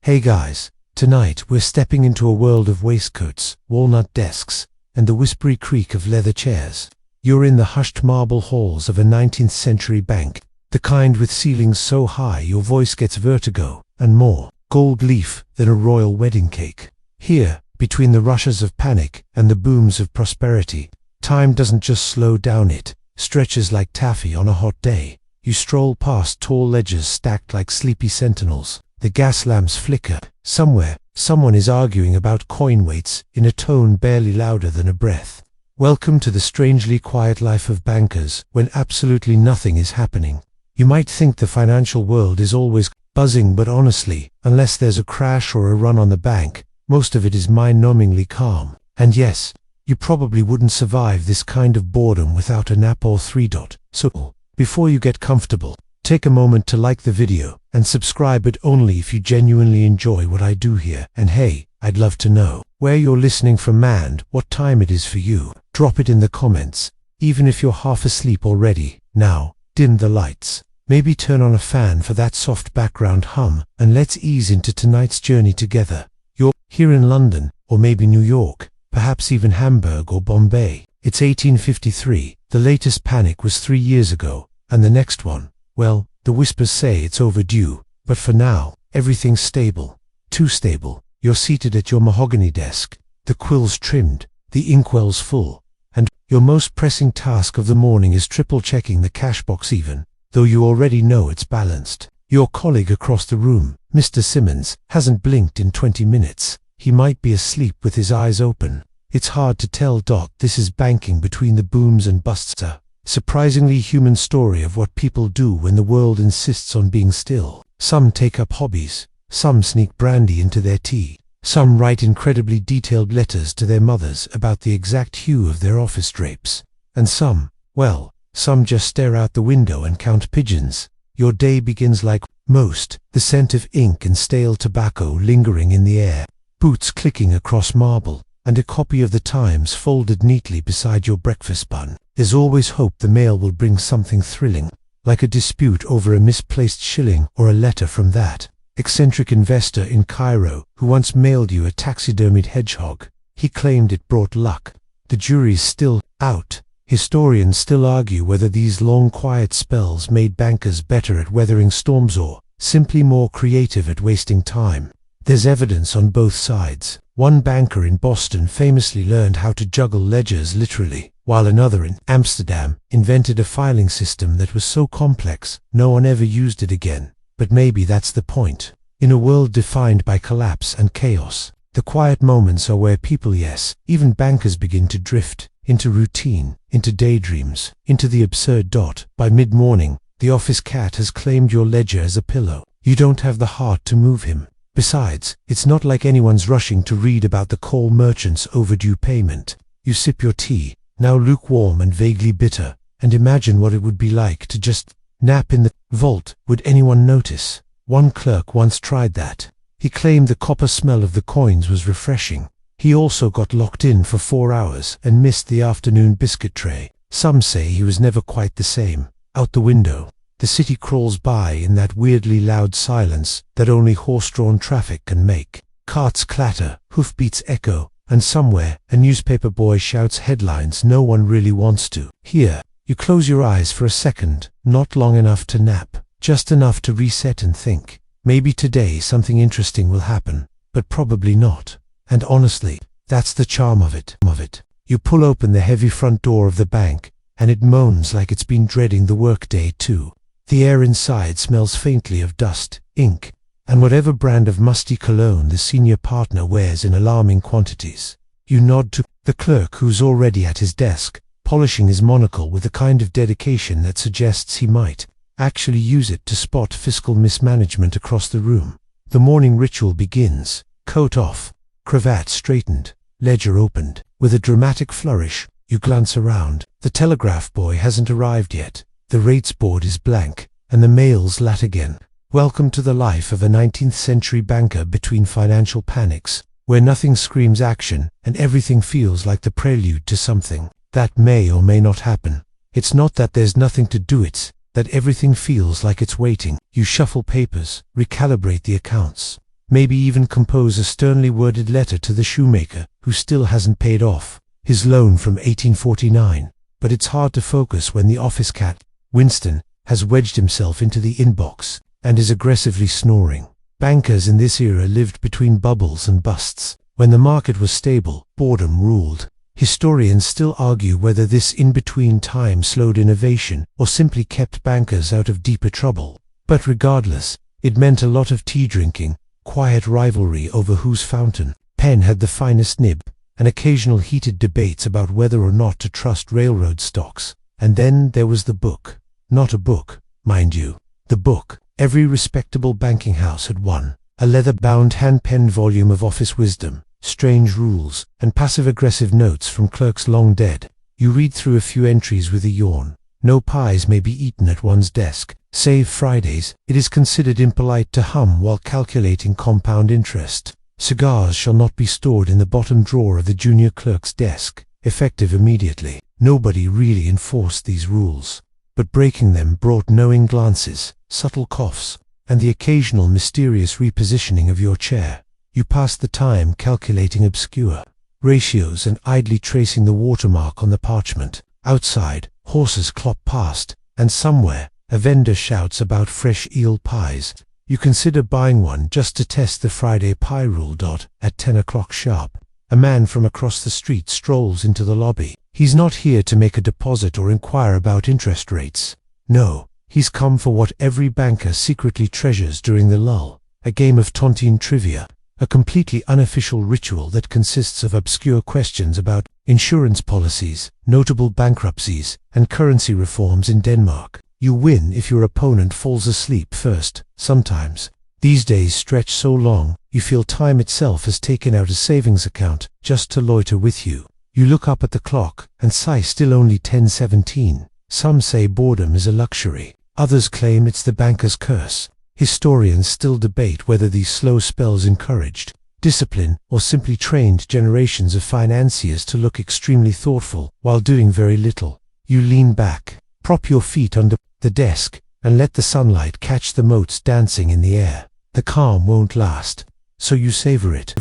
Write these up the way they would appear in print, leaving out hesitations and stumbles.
Hey guys, tonight we're stepping into a world of waistcoats, walnut desks, and the whispery creak of leather chairs. You're in the hushed marble halls of a 19th-century bank, the kind with ceilings so high your voice gets vertigo, and more gold leaf than a royal wedding cake. Here, between the rushes of panic and the booms of prosperity, time doesn't just slow down, it stretches like taffy on a hot day. You stroll past tall ledgers stacked like sleepy sentinels. The gas lamps flicker. Somewhere, someone is arguing about coin weights in a tone barely louder than a breath. Welcome to the strangely quiet life of bankers when absolutely nothing is happening. You might think the financial world is always buzzing, but honestly, unless there's a crash or a run on the bank, most of it is mind-numbingly calm. And yes, you probably wouldn't survive this kind of boredom without a nap or 3. So, before you get comfortable, take a moment to like the video and subscribe, but only if you genuinely enjoy what I do here. And hey, I'd love to know where you're listening from and what time it is for you. Drop it in the comments, even if you're half asleep already. Now, dim the lights. Maybe turn on a fan for that soft background hum, and let's ease into tonight's journey together. You're here in London, or maybe New York, perhaps even Hamburg or Bombay. It's 1853, the latest panic was 3 years ago, and the next one, well, the whispers say it's overdue, but for now, everything's stable. Too stable. You're seated at your mahogany desk, the quills trimmed, the inkwells full, and your most pressing task of the morning is triple-checking the cash box, even though you already know it's balanced. Your colleague across the room, Mr. Simmons, hasn't blinked in 20 minutes. He might be asleep with his eyes open. It's hard to tell. This is banking between the booms and busts, a surprisingly human story of what people do when the world insists on being still. Some take up hobbies, some sneak brandy into their tea, some write incredibly detailed letters to their mothers about the exact hue of their office drapes, and some just stare out the window and count pigeons. Your day begins like most, the scent of ink and stale tobacco lingering in the air, boots clicking across marble, and a copy of the Times folded neatly beside your breakfast bun. There's always hope the mail will bring something thrilling, like a dispute over a misplaced shilling or a letter from that eccentric investor in Cairo who once mailed you a taxidermied hedgehog. He claimed it brought luck. The jury's still out. Historians still argue whether these long quiet spells made bankers better at weathering storms or simply more creative at wasting time. There's evidence on both sides. One banker in Boston famously learned how to juggle ledgers literally, while another in Amsterdam invented a filing system that was so complex no one ever used it again. But maybe that's the point. In a world defined by collapse and chaos, the quiet moments are where people, yes, even bankers, begin to drift into routine, into daydreams, into the absurd. By mid-morning, the office cat has claimed your ledger as a pillow. You don't have the heart to move him. Besides, it's not like anyone's rushing to read about the coal merchant's overdue payment. You sip your tea, now lukewarm and vaguely bitter, and imagine what it would be like to just nap in the vault. Would anyone notice? One clerk once tried that. He claimed the copper smell of the coins was refreshing. He also got locked in for 4 hours and missed the afternoon biscuit tray. Some say he was never quite the same. Out the window, the city crawls by in that weirdly loud silence that only horse-drawn traffic can make. Carts clatter, hoofbeats echo, and somewhere a newspaper boy shouts headlines no one really wants to hear. You close your eyes for a second, not long enough to nap, just enough to reset and think. Maybe today something interesting will happen, but probably not. And honestly, that's the charm of it. You pull open the heavy front door of the bank, and it moans like it's been dreading the workday too. The air inside smells faintly of dust, ink, and whatever brand of musty cologne the senior partner wears in alarming quantities. You nod to the clerk who's already at his desk, polishing his monocle with a kind of dedication that suggests he might actually use it to spot fiscal mismanagement across the room. The morning ritual begins. Coat off, cravat straightened, ledger opened. With a dramatic flourish, you glance around. The telegraph boy hasn't arrived yet. The rates board is blank, and the mail's lat again. Welcome to the life of a 19th-century banker between financial panics, where nothing screams action and everything feels like the prelude to something that may or may not happen. It's not that there's nothing to do, it's that everything feels like it's waiting. You shuffle papers, recalibrate the accounts, maybe even compose a sternly worded letter to the shoemaker who still hasn't paid off his loan from 1849. But it's hard to focus when the office cat, Winston, has wedged himself into the inbox and is aggressively snoring. Bankers in this era lived between bubbles and busts. When the market was stable, boredom ruled. Historians still argue whether this in-between time slowed innovation or simply kept bankers out of deeper trouble. But regardless, it meant a lot of tea drinking, quiet rivalry over whose fountain pen had the finest nib, and occasional heated debates about whether or not to trust railroad stocks. And then there was the book. Not a book, mind you. The book. Every respectable banking house had one. A leather-bound hand-penned volume of office wisdom, strange rules, and passive-aggressive notes from clerks long dead. You read through a few entries with a yawn. No pies may be eaten at one's desk. Save Fridays. It is considered impolite to hum while calculating compound interest. Cigars shall not be stored in the bottom drawer of the junior clerk's desk. Effective immediately. Nobody really enforced these rules, but breaking them brought knowing glances, subtle coughs, and the occasional mysterious repositioning of your chair. You passed the time calculating obscure ratios and idly tracing the watermark on the parchment. Outside, horses clop past, and somewhere, a vendor shouts about fresh eel pies. You consider buying one just to test the Friday pie rule. At 10 o'clock sharp, a man from across the street strolls into the lobby. He's not here to make a deposit or inquire about interest rates. No, he's come for what every banker secretly treasures during the lull, a game of tontine trivia, a completely unofficial ritual that consists of obscure questions about insurance policies, notable bankruptcies, and currency reforms in Denmark. You win if your opponent falls asleep first, sometimes. These days stretch so long, you feel time itself has taken out a savings account just to loiter with you. You look up at the clock and sigh, still only 10:17. Some say boredom is a luxury. Others claim it's the banker's curse. Historians still debate whether these slow spells encouraged discipline or simply trained generations of financiers to look extremely thoughtful while doing very little. You lean back, prop your feet under the desk, and let the sunlight catch the motes dancing in the air. The calm won't last, so you savor it.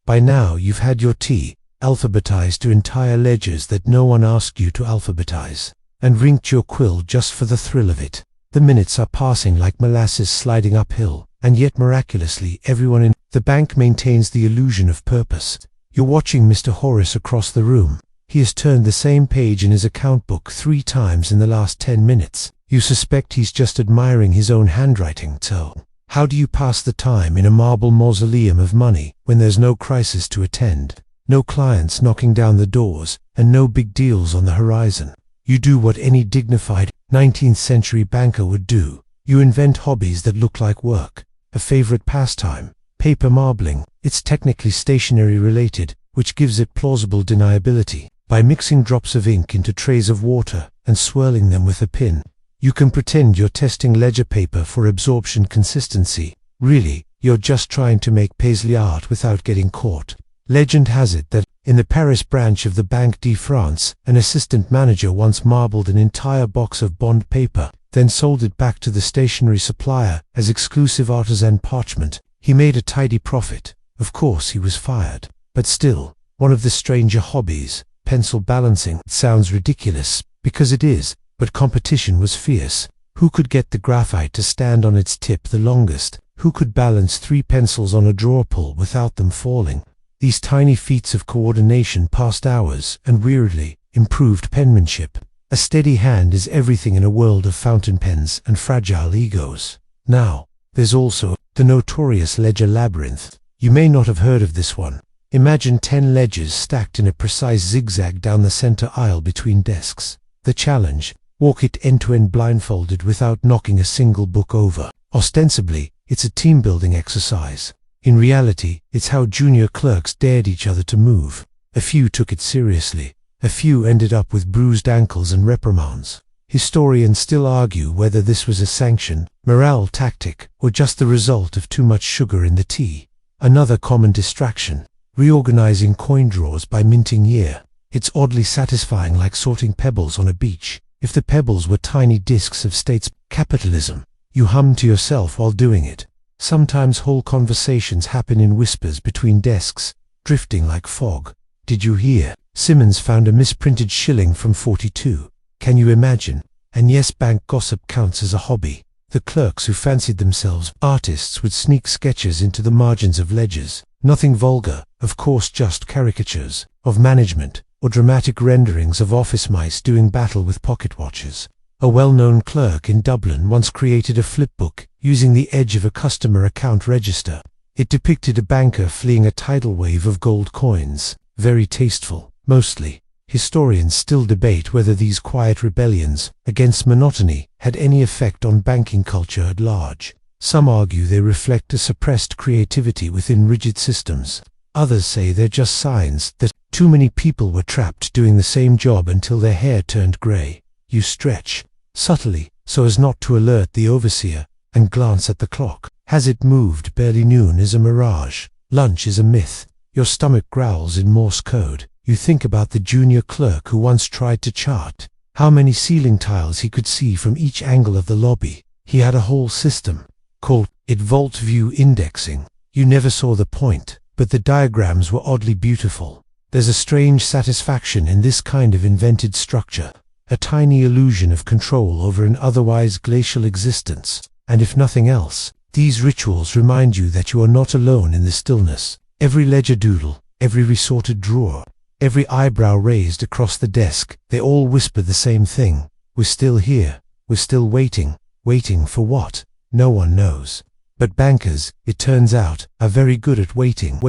By now you've had your tea, alphabetized to entire ledgers that no one asked you to alphabetize, and rinked your quill just for the thrill of it. The minutes are passing like molasses sliding uphill, and yet miraculously everyone in the bank maintains the illusion of purpose. You're watching Mr. Horace across the room. He has turned the same page in his account book 3 times in the last 10 minutes. You suspect he's just admiring his own handwriting. So, how do you pass the time in a marble mausoleum of money when there's no crisis to attend? No clients knocking down the doors, and no big deals on the horizon. You do what any dignified 19th century banker would do. You invent hobbies that look like work. A favorite pastime, paper marbling. It's technically stationery related, which gives it plausible deniability. By mixing drops of ink into trays of water and swirling them with a pin, you can pretend you're testing ledger paper for absorption consistency. Really, you're just trying to make paisley art without getting caught. Legend has it that, in the Paris branch of the Banque de France, an assistant manager once marbled an entire box of bond paper, then sold it back to the stationery supplier as exclusive artisan parchment. He made a tidy profit. Of course he was fired. But still, one of the stranger hobbies, pencil balancing. It sounds ridiculous, because it is, but competition was fierce. Who could get the graphite to stand on its tip the longest? Who could balance 3 pencils on a drawer pull without them falling? These tiny feats of coordination passed hours and weirdly improved penmanship. A steady hand is everything in a world of fountain pens and fragile egos. Now, there's also the notorious ledger labyrinth. You may not have heard of this one. Imagine 10 ledgers stacked in a precise zigzag down the center aisle between desks. The challenge: walk it end-to-end blindfolded without knocking a single book over. Ostensibly, it's a team-building exercise. In reality, it's how junior clerks dared each other to move. A few took it seriously. A few ended up with bruised ankles and reprimands. Historians still argue whether this was a sanctioned morale tactic or just the result of too much sugar in the tea. Another common distraction: reorganizing coin drawers by minting year. It's oddly satisfying, like sorting pebbles on a beach. If the pebbles were tiny discs of states capitalism, you hum to yourself while doing it. Sometimes whole conversations happen in whispers between desks, drifting like fog. Did you hear? Simmons found a misprinted shilling from 42. Can you imagine? And yes, bank gossip counts as a hobby. The clerks who fancied themselves artists would sneak sketches into the margins of ledgers. Nothing vulgar, of course, just caricatures of management or dramatic renderings of office mice doing battle with pocket watches. A well-known clerk in Dublin once created a flipbook using the edge of a customer account register. It depicted a banker fleeing a tidal wave of gold coins. Very tasteful, mostly. Historians still debate whether these quiet rebellions against monotony had any effect on banking culture at large. Some argue they reflect a suppressed creativity within rigid systems. Others say they're just signs that too many people were trapped doing the same job until their hair turned grey. You stretch, subtly, so as not to alert the overseer, and glance at the clock. Has it moved? Barely. Noon is a mirage. Lunch is a myth. Your stomach growls in Morse code. You think about the junior clerk who once tried to chart how many ceiling tiles he could see from each angle of the lobby. He had a whole system, called it Vault View Indexing. You never saw the point, but the diagrams were oddly beautiful. There's a strange satisfaction in this kind of invented structure, a tiny illusion of control over an otherwise glacial existence. And if nothing else, these rituals remind you that you are not alone in the stillness. Every ledger doodle, every resorted drawer, every eyebrow raised across the desk, they all whisper the same thing. We're still here. We're still waiting. Waiting for what? No one knows. But bankers, it turns out, are very good at waiting.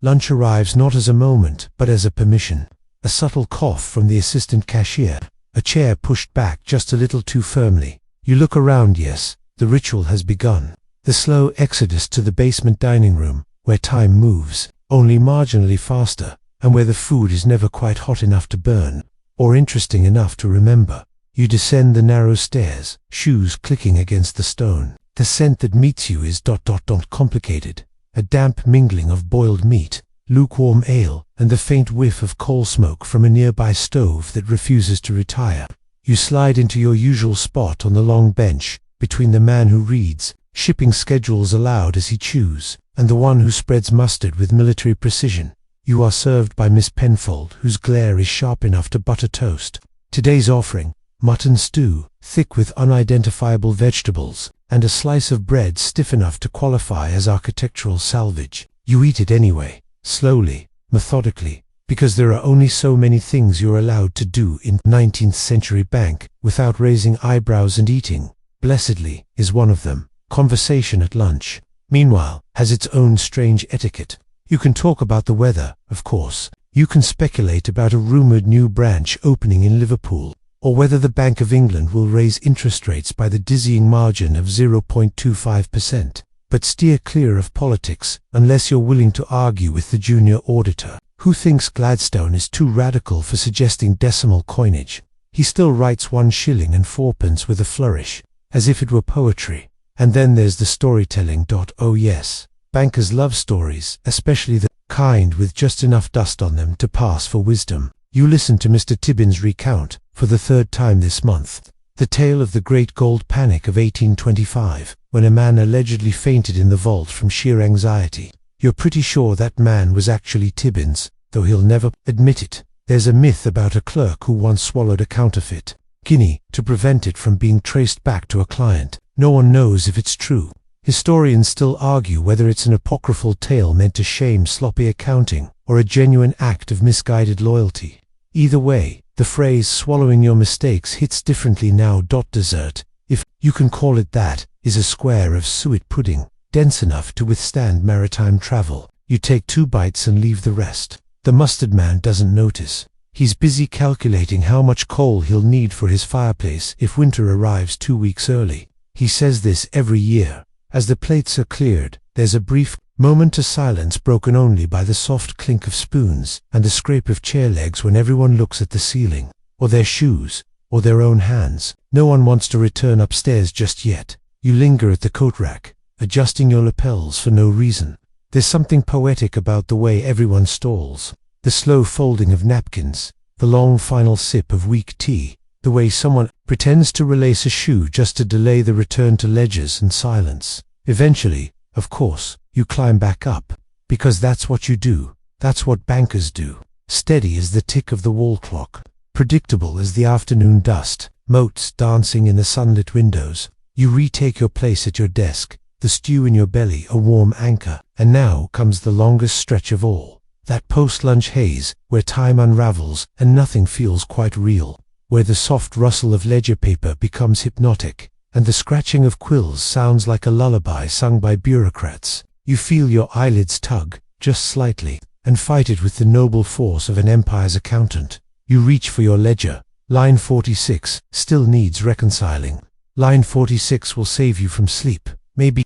Lunch arrives not as a moment, but as a permission. A subtle cough from the assistant cashier. A chair pushed back just a little too firmly. You look around. Yes, the ritual has begun. The slow exodus to the basement dining room, where time moves, only marginally faster, and where the food is never quite hot enough to burn, or interesting enough to remember. You descend the narrow stairs, shoes clicking against the stone. The scent that meets you is ... complicated. A damp mingling of boiled meat, lukewarm ale, and the faint whiff of coal smoke from a nearby stove that refuses to retire. You slide into your usual spot on the long bench, between the man who reads shipping schedules aloud as he chews, and the one who spreads mustard with military precision. You are served by Miss Penfold, whose glare is sharp enough to butter toast. Today's offering, mutton stew, thick with unidentifiable vegetables, and a slice of bread stiff enough to qualify as architectural salvage. You eat it anyway, slowly, methodically, because there are only so many things you're allowed to do in 19th century bank without raising eyebrows, and eating, blessedly, is one of them. Conversation at lunch, meanwhile, has its own strange etiquette. You can talk about the weather, of course. You can speculate about a rumoured new branch opening in Liverpool, or whether the Bank of England will raise interest rates by the dizzying margin of 0.25%. But steer clear of politics, unless you're willing to argue with the junior auditor, who thinks Gladstone is too radical for suggesting decimal coinage. He still writes 1 shilling and 4pence with a flourish, as if it were poetry. And then there's the storytelling. Oh yes, bankers love stories, especially the kind with just enough dust on them to pass for wisdom. You listen to Mr. Tibbins recount, for the 3rd time this month, the tale of the Great Gold Panic of 1825, when a man allegedly fainted in the vault from sheer anxiety. You're pretty sure that man was actually Tibbins, though he'll never admit it. There's a myth about a clerk who once swallowed a counterfeit guinea to prevent it from being traced back to a client. No one knows if it's true. Historians still argue whether it's an apocryphal tale meant to shame sloppy accounting, or a genuine act of misguided loyalty. Either way, the phrase swallowing your mistakes hits differently now. Dessert, if you can call it that, is a square of suet pudding, dense enough to withstand maritime travel. You take 2 bites and leave the rest. The mustard man doesn't notice. He's busy calculating how much coal he'll need for his fireplace if winter arrives 2 weeks early. He says this every year. As the plates are cleared, there's a brief moment of silence broken only by the soft clink of spoons and the scrape of chair legs when everyone looks at the ceiling, or their shoes, or their own hands. No one wants to return upstairs just yet. You linger at the coat rack, adjusting your lapels for no reason. There's something poetic about the way everyone stalls. The slow folding of napkins, the long final sip of weak tea, the way someone pretends to relace a shoe just to delay the return to ledgers and silence. Eventually, Of course, you climb back up. Because that's what you do. That's what bankers do. Steady as the tick of the wall clock. Predictable as the afternoon dust. Motes dancing in the sunlit windows. You retake your place at your desk. The stew in your belly a warm anchor. And now comes the longest stretch of all. That post-lunch haze, where time unravels and nothing feels quite real. Where the soft rustle of ledger paper becomes hypnotic, and the scratching of quills sounds like a lullaby sung by bureaucrats. You feel your eyelids tug, just slightly, and fight it with the noble force of an empire's accountant. You reach for your ledger. Line 46 still needs reconciling. Line 46 will save you from sleep. Maybe